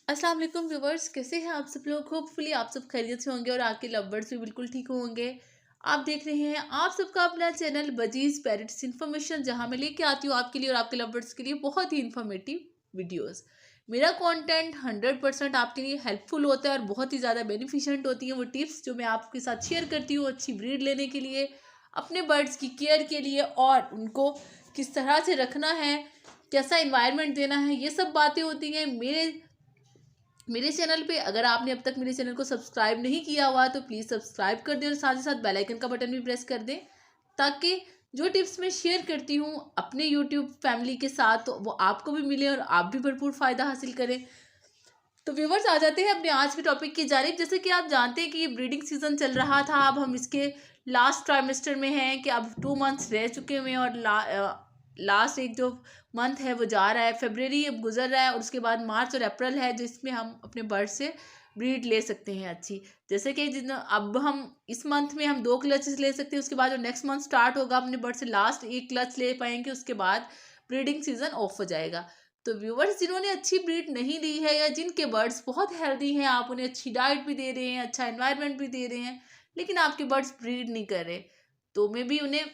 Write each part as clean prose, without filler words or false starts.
अस्सलाम वालेकुम व्यूवर्स, कैसे हैं आप सब लोग। होपफुली आप सब खैरियत से होंगे और आपके लव बर्ड्स भी बिल्कुल ठीक होंगे। आप देख रहे हैं आप सबका अपना चैनल बजीज पैरट्स इन्फॉर्मेशन, जहां मैं लेके आती हूँ आपके लिए और आपके लव बर्ड्स के लिए बहुत ही इन्फॉर्मेटिव वीडियोस। मेरा कंटेंट 100% आपके लिए हेल्पफुल होता है और बहुत ही ज़्यादा बेनिफिशियंट होती है वो टिप्स जो मैं आपके साथ शेयर करती हूँ अच्छी ब्रीड लेने के लिए, अपने बर्ड्स की केयर के लिए और उनको किस तरह से रखना है, कैसा इन्वायरमेंट देना है, ये सब बातें होती हैं मेरे चैनल पे। अगर आपने अब तक मेरे चैनल को सब्सक्राइब नहीं किया हुआ तो प्लीज़ सब्सक्राइब कर दें और साथ ही साथ बेल आइकन का बटन भी प्रेस कर दें, ताकि जो टिप्स मैं शेयर करती हूँ अपने यूट्यूब फैमिली के साथ तो वो आपको भी मिले और आप भी भरपूर फ़ायदा हासिल करें। तो व्यूवर्स, आ जाते हैं अपने आज के टॉपिक की जानिब। जैसे कि आप जानते हैं कि ब्रीडिंग सीजन चल रहा था, अब हम इसके लास्ट ट्राइमेस्टर में हैं कि अब 2 मंथ्स रह चुके हुए हैं और लास्ट एक जो मंथ है वो जा रहा है, फेब्रवरी अब गुजर रहा है और उसके बाद मार्च और अप्रैल है जिसमें हम अपने बर्ड से ब्रीड ले सकते हैं अच्छी। जैसे कि जिन अब हम इस मंथ में हम 2 क्लचेस ले सकते हैं, उसके बाद जो नेक्स्ट मंथ स्टार्ट होगा अपने बर्ड से लास्ट एक क्लच ले पाएंगे, उसके बाद ब्रीडिंग सीजन ऑफ हो जाएगा। तो व्यूवर्स, जिन्होंने अच्छी ब्रीड नहीं ली है या जिनके बर्ड्स बहुत हेल्दी हैं, आप उन्हें अच्छी डाइट भी दे रहे हैं, अच्छा एनवायरनमेंट भी दे रहे हैं, लेकिन आपके बर्ड्स ब्रीड नहीं कर रहे, तो मे बी उन्हें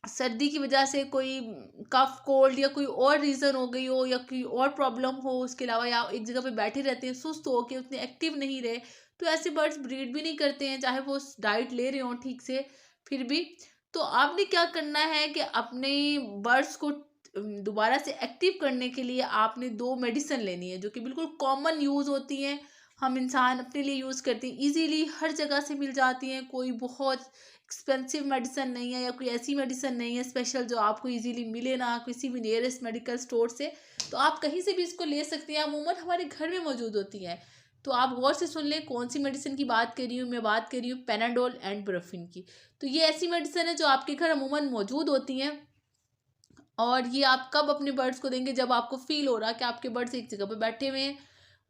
सर्दी की वजह से कोई कफ कोल्ड या कोई और रीज़न हो गई हो या कोई और प्रॉब्लम हो, उसके अलावा या एक जगह पे बैठे रहते हैं सुस्त हो के उतने एक्टिव नहीं रहे, तो ऐसे बर्ड्स ब्रीड भी नहीं करते हैं चाहे वो डाइट ले रहे हों ठीक से फिर भी। तो आपने क्या करना है कि अपने बर्ड्स को दोबारा से एक्टिव करने के लिए आपने 2 मेडिसिन लेनी है जो कि बिल्कुल कॉमन यूज़ होती हैं, हम इंसान अपने लिए यूज़ करते हैं, इजीली हर जगह से मिल जाती हैं, कोई बहुत एक्सपेंसिव मेडिसिन नहीं है या कोई ऐसी मेडिसिन नहीं है स्पेशल जो आपको इजीली मिले ना किसी भी नियरेस्ट मेडिकल स्टोर से। तो आप कहीं से भी इसको ले सकते हैं, अमूमन हमारे घर में मौजूद होती है। तो आप गौर से सुन लें कौन सी मेडिसिन की बात कर रही हूँ। मैं बात कर रही हूँ पेनाडोल एंड ब्रोफिन की। तो ये ऐसी मेडिसिन है जो आपके घर अमूमन मौजूद होती हैं और ये आप कब अपने बर्ड्स को देंगे, जब आपको फील हो रहा है कि आपके बर्ड्स एक जगह पे बैठे हुए हैं,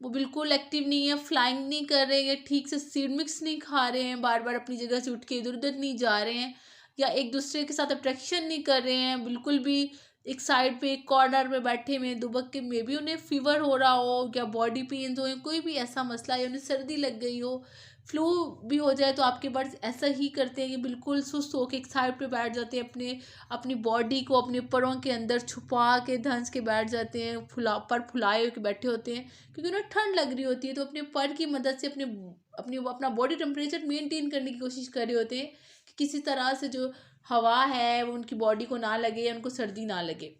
वो बिल्कुल एक्टिव नहीं है, फ्लाइंग नहीं कर रहे हैं, ठीक से सीड मिक्स नहीं खा रहे हैं, बार बार अपनी जगह से उठ के इधर उधर नहीं जा रहे हैं, या एक दूसरे के साथ अट्रैक्शन नहीं कर रहे हैं, बिल्कुल भी एक साइड पे एक कॉर्नर में बैठे हुए हैं दुबक के, मे बी उन्हें फीवर हो रहा हो या बॉडी पेन्स हो या कोई भी ऐसा मसला या उन्हें सर्दी लग गई हो, फ्लू भी हो जाए, तो आपके बर्ड्स ऐसा ही करते हैं कि बिल्कुल सुस्त होकर एक साइड पे बैठ जाते हैं, अपनी बॉडी को अपने परों के अंदर छुपा के धंस के बैठ जाते हैं, फुलाए हुए बैठे होते हैं, क्योंकि उन्हें ठंड लग रही होती है, तो अपने पर की मदद से अपना बॉडी टेम्परेचर मेंटेन करने की कोशिश कर रहे होते हैं कि किसी तरह से जो हवा है वो उनकी बॉडी को ना लगे या उनको सर्दी ना लगे।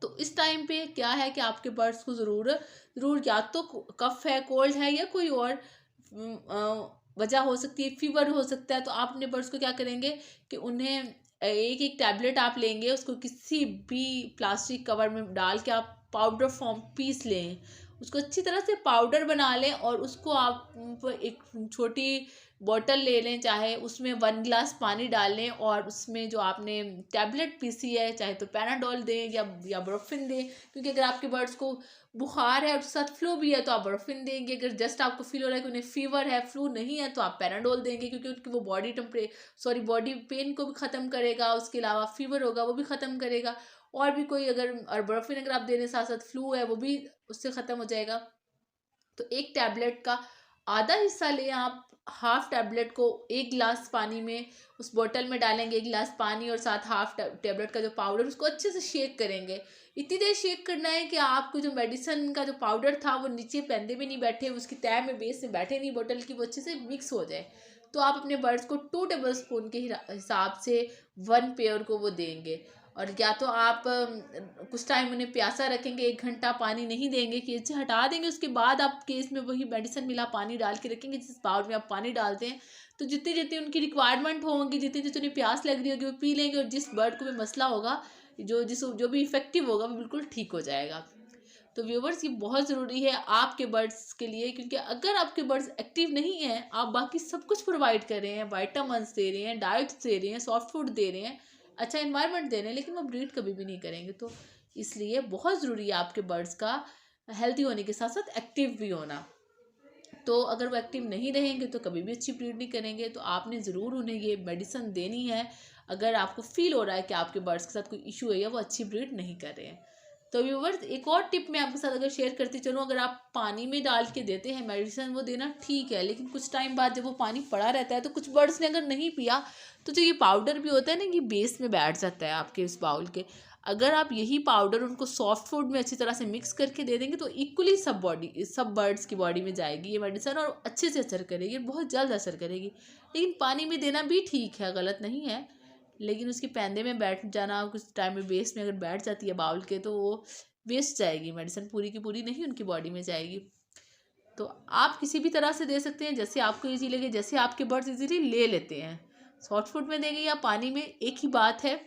तो इस टाइम पे क्या है कि आपके बर्ड्स को ज़रूर ज़रूर या तो कफ है, कोल्ड है, या कोई और वजह हो सकती है, फीवर हो सकता है, तो आप अपने बर्ड्स को क्या करेंगे कि उन्हें एक एक टैबलेट आप लेंगे, उसको किसी भी प्लास्टिक कवर में डाल के आप पाउडर फॉर्म पीस लें, उसको अच्छी तरह से पाउडर बना लें और उसको आप एक छोटी बॉटल ले लें, चाहे उसमें 1 गिलास पानी डाल लें और उसमें जो आपने टैबलेट पीसी है, चाहे तो पैनाडोल दें या ब्रोफिन दें, क्योंकि अगर आपके बर्ड्स को बुखार है और उसके साथ फ्लू भी है तो आप ब्रोफिन देंगे, अगर जस्ट आपको फील हो रहा है कि उन्हें फीवर है फ्लू नहीं है तो आप पैनाडोल देंगे, क्योंकि उनकी वो बॉडी पेन को भी ख़त्म करेगा, उसके अलावा फीवर होगा वो भी ख़त्म करेगा, और भी कोई अगर और ब्रोफिन अगर आप दे रहे हैं साथ साथ फ्लू है वो भी उससे ख़त्म हो जाएगा। तो एक टैबलेट का आधा हिस्सा लें आप, हाफ टैबलेट को 1 गिलास पानी में उस बोतल में डालेंगे, 1 गिलास पानी और साथ हाफ टैबलेट का जो पाउडर, उसको अच्छे से शेक करेंगे। इतनी देर शेक करना है कि आपको जो मेडिसिन का जो पाउडर था वो नीचे पैंदे में नहीं बैठे, उसकी तह में बेस में बैठे नहीं बोतल की, वो अच्छे से मिक्स हो जाए। तो आप अपने बर्ड्स को 2 टेबल स्पून के हिसाब से 1 पेयर को वो देंगे। और या तो आप कुछ टाइम उन्हें प्यासा रखेंगे, 1 घंटा पानी नहीं देंगे, केज से हटा देंगे, उसके बाद आप केस में वही मेडिसिन मिला पानी डाल के रखेंगे, जिस बाउल में आप पानी डालते हैं, तो जितनी जितनी उनकी रिक्वायरमेंट होगी, जितनी जितनी उन्हें प्यास लग रही होगी वो पी लेंगे, और जिस बर्ड को भी मसला होगा, जो भी इफेक्टिव होगा वो बिल्कुल ठीक हो जाएगा। तो व्यूवर्स, ये बहुत ज़रूरी है आपके बर्ड्स के लिए, क्योंकि अगर आपके बर्ड्स एक्टिव नहीं हैं, आप बाकी सब कुछ प्रोवाइड कर रहे हैं, वाइटामिन्स दे रहे हैं, डाइट्स दे रहे हैं, सॉफ्ट फूड दे रहे हैं, अच्छा इन्वायरमेंट दे रहे हैं, लेकिन वो ब्रीड कभी भी नहीं करेंगे। तो इसलिए बहुत ज़रूरी है आपके बर्ड्स का हेल्दी होने के साथ साथ एक्टिव भी होना। तो अगर वो एक्टिव नहीं रहेंगे तो कभी भी अच्छी ब्रीड नहीं करेंगे, तो आपने ज़रूर उन्हें ये मेडिसिन देनी है अगर आपको फील हो रहा है कि आपके बर्ड्स के साथ कोई इशू है या वो अच्छी ब्रीड नहीं कर रहे हैं। तो व्यूअर्स एक और टिप मैं आपके साथ अगर शेयर करती चलूँ, अगर आप पानी में डाल के देते हैं मेडिसिन वो देना ठीक है, लेकिन कुछ टाइम बाद जब वो पानी पड़ा रहता है तो कुछ बर्ड्स ने अगर नहीं पिया तो जो ये पाउडर भी होता है ना, ये बेस में बैठ जाता है आपके इस बाउल के। अगर आप यही पाउडर उनको सॉफ्ट फूड में अच्छी तरह से मिक्स करके दे देंगे तो इक्वली सब बर्ड्स की बॉडी में जाएगी ये मेडिसिन और अच्छे से असर करेगी, बहुत जल्द असर करेगी। लेकिन पानी में देना भी ठीक है, गलत नहीं है, लेकिन उसके पैंदे में बैठ जाना कुछ टाइम में बेस में अगर बैठ जाती है बाउल के तो वो वेस्ट जाएगी, मेडिसिन पूरी की पूरी नहीं उनकी बॉडी में जाएगी। तो आप किसी भी तरह से दे सकते हैं, जैसे आपको ईजी लगे, जैसे आपके बर्ड्स इजीली ले लेते हैं। सॉफ्ट फूड में देंगे या पानी में, एक ही बात है।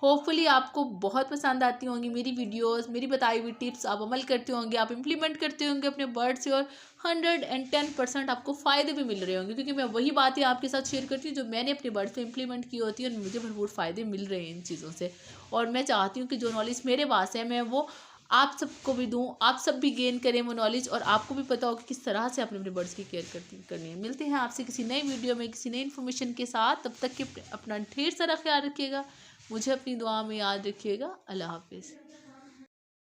होपफुली आपको बहुत पसंद आती होंगी मेरी वीडियोस, मेरी बताई हुई टिप्स आप अमल करते होंगे, आप इम्प्लीमेंट करते होंगे अपने बर्ड से, और 110% आपको फ़ायदे भी मिल रहे होंगे, क्योंकि मैं वही बातें आपके साथ शेयर करती हूँ जो मैंने अपने बर्ड पे इम्प्लीमेंट की होती है और मुझे भरपूर फ़ायदे मिल रहे हैं इन चीज़ों से। और मैं चाहती हूँ कि जो नॉलेज मेरे पास है मैं वो आप सबको भी दूँ, आप सब भी गेन करें वो नॉलेज, और आपको भी पता हो कि किस तरह से अपने अपने बर्ड्स की केयर करनी है। मिलते हैं आपसे किसी नई वीडियो में किसी नई इन्फॉर्मेशन के साथ, तब तक के अपना ढेर सारा ख्याल रखिएगा, मुझे अपनी दुआ में याद रखिएगा। अल्लाह हाफिज़।